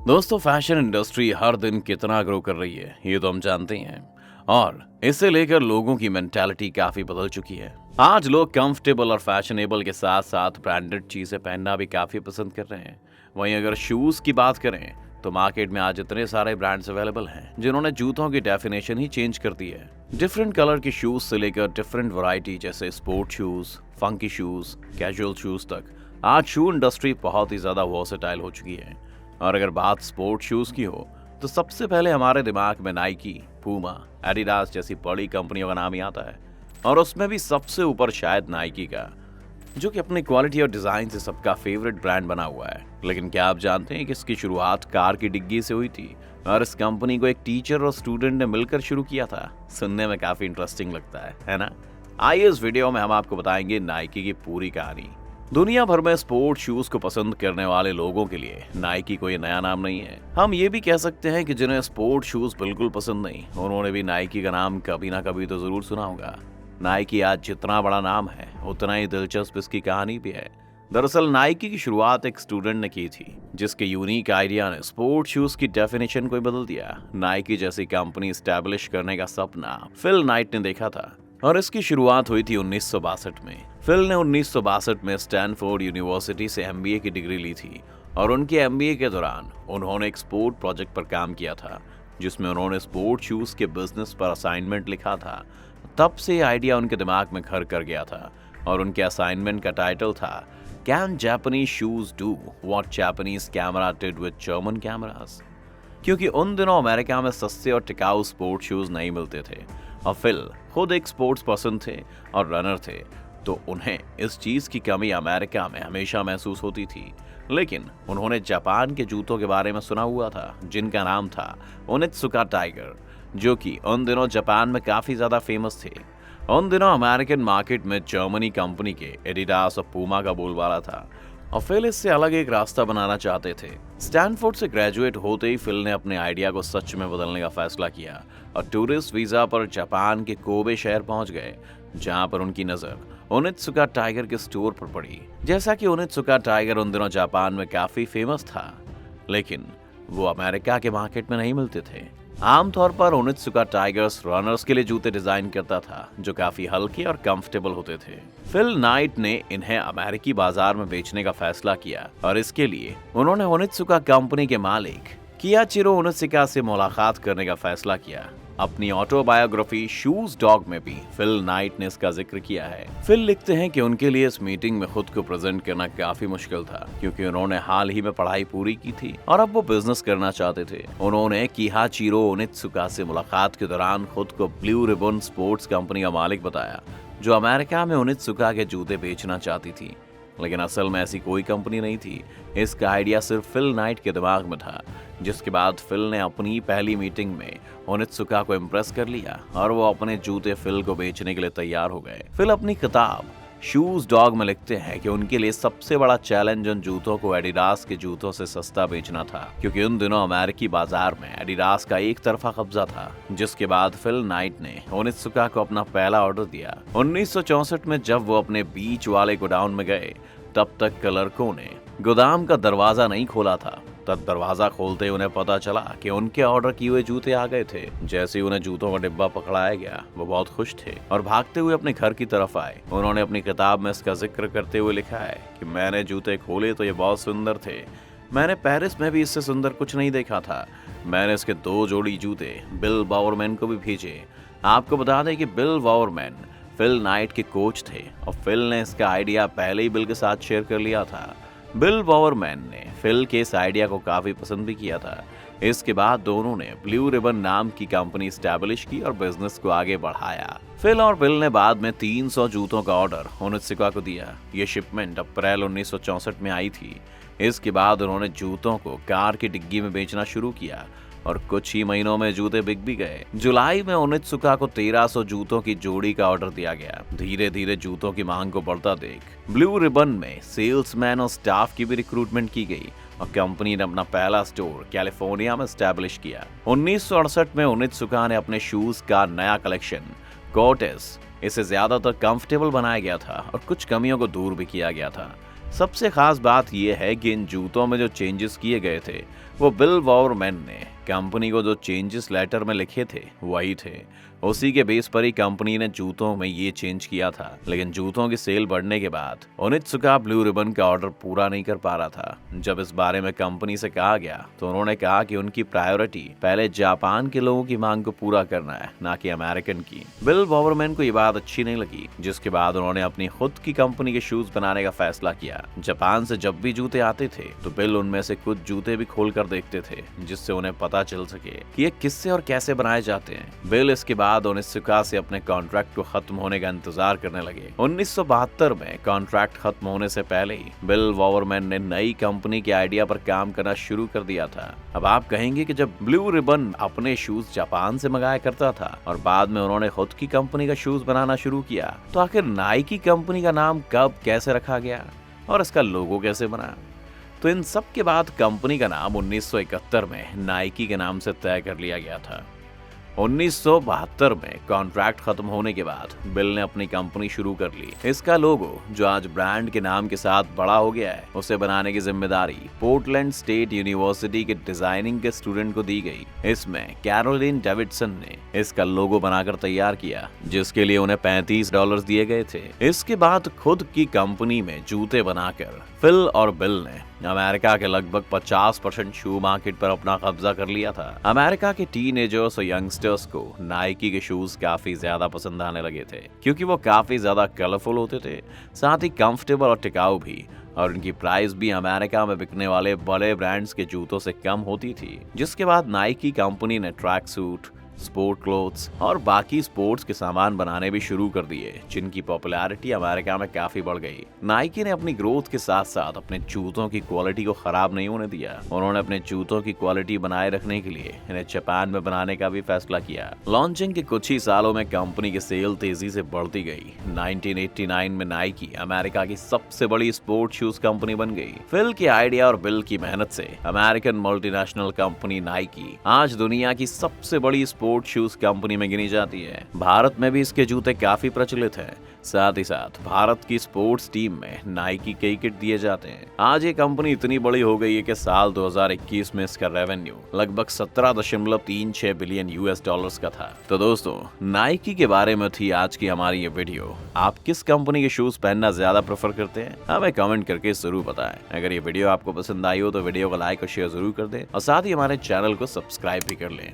दोस्तों, fashion industry हर दिन कितना ग्रो कर रही है ये तो हम जानते ही हैं, और इसे लेकर लोगों की मेंटालिटी काफी बदल चुकी है। आज लोग कंफर्टेबल और फैशनेबल के साथ साथ ब्रांडेड चीजें पहनना भी काफी पसंद कर रहे हैं। वहीं अगर शूज की बात करें तो मार्केट में आज इतने सारे ब्रांड्स अवेलेबल हैं जिन्होंने जूतों की डेफिनेशन ही चेंज कर दी है। डिफरेंट कलर के शूज से लेकर डिफरेंट वैरायटी जैसे sport shoes, funky shoes, casual shoes तक आज शू इंडस्ट्री बहुत ही ज्यादा वर्सेटाइल हो चुकी है। और अगर बात स्पोर्ट शूज की हो तो सबसे पहले हमारे दिमाग में नाइकी, पूमा, एडिडास जैसी बड़ी कंपनियों का नाम ही आता है, और उसमें भी सबसे ऊपर शायद नाइकी का, जो कि अपनी क्वालिटी और डिजाइन से सबका फेवरेट ब्रांड बना हुआ है। लेकिन क्या आप जानते हैं कि इसकी शुरुआत कार की डिग्गी से हुई थी और इस कंपनी को एक टीचर और स्टूडेंट ने मिलकर शुरू किया था। सुनने में काफी इंटरेस्टिंग लगता है ना? आइए इस वीडियो में हम आपको बताएंगे नाइकी की पूरी कहानी। दुनिया भर में स्पोर्ट शूज को पसंद करने वाले लोगों के लिए नाइकी कोई नया नाम नहीं है। हम ये भी कह सकते हैं कि जिन्हें स्पोर्ट शूज बिल्कुल पसंद नहीं, उन्होंने भी नाइकी का नाम कभी ना कभी तो जरूर सुना होगा। नाइकी आज जितना बड़ा नाम है उतना ही दिलचस्प इसकी कहानी भी है। दरअसल नाइकी की शुरुआत एक स्टूडेंट ने की थी जिसके यूनिक आइडिया ने स्पोर्ट शूज की डेफिनेशन को बदल दिया। नाइकी जैसी कंपनी स्टैब्लिश करने का सपना फिल नाइट ने देखा था और इसकी शुरुआत हुई थी 1962 में। फिल ने 1962 में स्टैनफोर्ड यूनिवर्सिटी से एमबीए की डिग्री ली थी और उनके एमबीए के दौरान उन्होंने एक स्पोर्ट प्रोजेक्ट पर काम किया था जिसमें उन्होंने स्पोर्ट शूज के बिजनेस पर असाइनमेंट लिखा था। तब से आइडिया उनके दिमाग में घर कर गया था और उनके असाइनमेंट का टाइटल था can Japanese shoes do what Japanese camera did with German cameras. क्योंकि उन दिनों अमेरिका में सस्ते और टिकाऊ स्पोर्ट शूज नहीं मिलते थे और फिल खुद एक स्पोर्ट्स पर्सन थे और रनर थे, तो उन्हें इस चीज की कमी अमेरिका में हमेशा महसूस होती थी। लेकिन उन्होंने जापान के जूतों के बारे में सुना हुआ था जिनका नाम था ओनित्सुका टाइगर, जो कि उन दिनों जापान में काफी ज्यादा फेमस थे। उन दिनों अमेरिकन मार्केट में जर्मनी कंपनी के एडिडास और पूमा का बोलबाला था और फिल इससे अलग एक रास्ता बनाना चाहते थे। स्टैनफोर्ड से ग्रेजुएट होते ही फिल ने अपने आइडिया को सच में बदलने का फैसला किया और टूरिस्ट वीजा पर जापान के कोबे शहर पहुंच गए, जहां पर उनकी नजर ओनित्सुका टाइगर के स्टोर पर पड़ी। जैसा कि ओनित्सुका टाइगर उन दिनों जापान में काफी फेमस था, लेकिन वो अमेरिका के मार्केट में नहीं मिलते थे। आमतौर पर ओनित्सुका टाइगर्स रनर्स के लिए जूते डिजाइन करता था जो काफी हल्के और कंफर्टेबल होते थे। फिल नाइट ने इन्हें अमेरिकी बाजार में बेचने का फैसला किया और इसके लिए उन्होंने ओनित्सुका कंपनी के मालिक कियाचिरो ओनित्सुका से मुलाकात करने का फैसला किया। अपनी ऑटोबायोग्राफी शूज डॉग में भी फिल नाइट ने इसका जिक्र किया है। फिल लिखते हैं कि उनके लिए इस मीटिंग में खुद को प्रेजेंट करना काफी मुश्किल था क्योंकि उन्होंने हाल ही में पढ़ाई पूरी की थी और अब वो बिजनेस करना चाहते थे। उन्होंने कियाचिरो ओनित्सुका से मुलाकात के दौरान खुद को ब्लू रिबन स्पोर्ट्स कंपनी का मालिक बताया जो अमेरिका में ओनित्सुका के जूते बेचना चाहती थी, लेकिन असल में ऐसी कोई कंपनी नहीं थी। इसका आइडिया सिर्फ फिल नाइट के दिमाग में था, जिसके बाद फिल ने अपनी पहली मीटिंग में ओनित्सुका को इम्प्रेस कर लिया और वो अपने जूते फिल को बेचने के लिए तैयार हो गए। फिल अपनी किताब शूज डॉग में लिखते हैं कि उनके लिए सबसे बड़ा चैलेंज उन जूतों को एडिडास के जूतों से सस्ता बेचना था, क्योंकि उन दिनों अमेरिकी बाजार में एडिडास का एक तरफा कब्जा था। जिसके बाद फिल नाइट ने ओनित्सुका को अपना पहला ऑर्डर दिया। 1964 में जब वो अपने बीच वाले गोडाउन में गए तब तक क्लर्कों ने गोदाम का दरवाजा नहीं खोला था। तब दरवाजा खोलते उन्हें पता चला कि उनके ऑर्डर किए हुए जूते आ गए थे। जैसे ही उन्हें जूतों का डिब्बा पकड़ाया गया वो बहुत खुश थे और भागते हुए अपने घर की तरफ आए। उन्होंने अपनी किताब में इसका जिक्र करते हुए लिखा है कि मैंने जूते खोले तो ये बहुत सुंदर थे। मैंने पेरिस में भी इससे सुंदर कुछ नहीं देखा था। मैंने इसके 2 जोड़ी जूते बिल बाउरमैन को भी भेजे। आपको बता दें कि बिल बाउरमैन फिल नाइट के कोच थे और फिल ने इसका आइडिया पहले ही बिल के साथ शेयर कर लिया था। बिल बाउरमैन ने फिल के इस आइडिया को काफी पसंद भी किया था। इसके बाद दोनों ने ब्लू रिबन नाम की कंपनी स्टैब्लिश की और बिजनेस को आगे बढ़ाया। फिल और बिल ने बाद में 300 जूतों का ऑर्डर ओनित्सुका को दिया। ये शिपमेंट अप्रैल 1964 में आई थी। इसके बाद उन्होंने जूतों को कार की डिग्गी में बेचना शुरू किया और कुछ ही महीनों में जूते बिक भी गए। जुलाई में ओनित्सुका को 1300 जूतों की जोड़ी का ऑर्डर दिया गया। धीरे धीरे जूतों की मांग को बढ़ता देख ब्लू रिबन में सेल्समैन और स्टाफ की भी रिक्रूटमेंट की गई और कंपनी ने अपना पहला स्टोर कैलिफोर्निया में स्टैब्लिश किया। 1968 में ओनित्सुका ने अपने शूज का नया कलेक्शन कोर्टेस, इसे ज्यादातर कंफर्टेबल बनाया गया था और कुछ कमियों को दूर भी किया गया था। सबसे खास बात यह है कि इन जूतों में जो चेंजेस किए गए थे वो बिल वॉवरमैन ने कंपनी को जो चेंजेस लेटर में लिखे थे वही थे। उसी के बेस पर ही कंपनी ने जूतों में ये चेंज किया था। लेकिन जूतों की सेल बढ़ने के बाद ओनित्सुका ब्लू रिबन का ऑर्डर पूरा नहीं कर पा रहा था। जब इस बारे में कंपनी से कहा गया तो उन्होंने कहा कि उनकी प्रायोरिटी पहले जापान के लोगों की मांग को पूरा करना है, ना कि अमेरिकन की। बिल वॉवरमैन को ये बात अच्छी नहीं लगी, जिसके बाद उन्होंने अपनी खुद की कंपनी के शूज बनाने का फैसला किया। जापान से जब भी जूते आते थे तो बिल उनमें से कुछ जूते भी खोल कर देखते थे, जिससे उन्हें पता चल सके कि ये किससे और कैसे बनाए जाते हैं। बिल इसके बाद ओनित्सुका से अपने कॉन्ट्रैक्ट को खत्म होने का इंतजार करने लगे। 1972 में कॉन्ट्रैक्ट खत्म होने से पहले ही बिल वॉवरमैन ने नई कंपनी के आइडिया पर काम करना शुरू कर दिया था। अब आप कहेंगे कि जब ब्लू रिबन अपने शूज जापान से मंगाया करता था और बाद में उन्होंने खुद की कंपनी का शूज बनाना शुरू किया, तो आखिर नाइकी कंपनी का नाम कब कैसे रखा गया और इसका लोगो कैसे बना? तो इन सब के बाद कंपनी का नाम 1971 में नाइकी के नाम से तय कर लिया गया था। 1972 में कॉन्ट्रैक्ट खत्म होने के बाद बिल ने अपनी कंपनी शुरू कर ली। इसका लोगो, जो आज ब्रांड के नाम के साथ बड़ा हो गया है, उसे बनाने की जिम्मेदारी पोर्टलैंड स्टेट यूनिवर्सिटी के डिजाइनिंग के स्टूडेंट को दी गई। इसमें कैरोलिन डेविडसन ने इसका लोगो बनाकर तैयार किया, जिसके लिए उन्हें $35 दिए गए थे। इसके बाद खुद की कंपनी में जूते बनाकर फिल और बिल ने अमेरिका के लगभग 50% शू मार्केट पर अपना कब्जा कर लिया था। अमेरिका के टीनेजर्स और यंगस्टर्स को नाइकी के शूज काफी ज्यादा पसंद आने लगे थे, क्योंकि वो काफी ज्यादा कलरफुल होते थे, साथ ही कंफर्टेबल और टिकाऊ भी, और उनकी प्राइस भी अमेरिका में बिकने वाले बड़े ब्रांड्स के जूतों से कम होती थी। जिसके बाद नाइकी कंपनी ने ट्रैक सूट, स्पोर्ट क्लोथ्स और बाकी स्पोर्ट्स के सामान बनाने भी शुरू कर दिए, जिनकी पॉपुलैरिटी अमेरिका में काफी बढ़ गई। नाइकी ने अपनी ग्रोथ के साथ साथ अपने जूतों की क्वालिटी को खराब नहीं होने दिया। उन्होंने अपने जूतों की क्वालिटी बनाए रखने के लिए इन्हें जापान में बनाने का भी फैसला किया। लॉन्चिंग के कुछ ही सालों में कंपनी की सेल तेजी से बढ़ती गई। 1989 में नाइकी अमेरिका की सबसे बड़ी स्पोर्ट शूज कंपनी बन गई। फिल के आइडिया और बिल की मेहनत से अमेरिकन मल्टीनेशनल कंपनी नाइकी आज दुनिया की सबसे बड़ी स्पोर्ट शूज कंपनी में गिनी जाती है। भारत में भी इसके जूते काफी प्रचलित हैं। साथ ही साथ भारत की स्पोर्ट्स टीम में नाइकी के किट दिए जाते हैं। आज ये कंपनी इतनी बड़ी हो गई है कि साल 2021 में इसका रेवेन्यू लगभग 17.36 बिलियन US का था। तो दोस्तों, नाइकी के बारे में थी आज की हमारी ये वीडियो। आप किस कंपनी के शूज पहनना ज्यादा प्रेफर करते हैं, हमें कमेंट करके जरूर बताएं। अगर ये वीडियो आपको पसंद आई हो तो वीडियो को लाइक और शेयर जरूर कर दें, और साथ ही हमारे चैनल को सब्सक्राइब भी कर लें।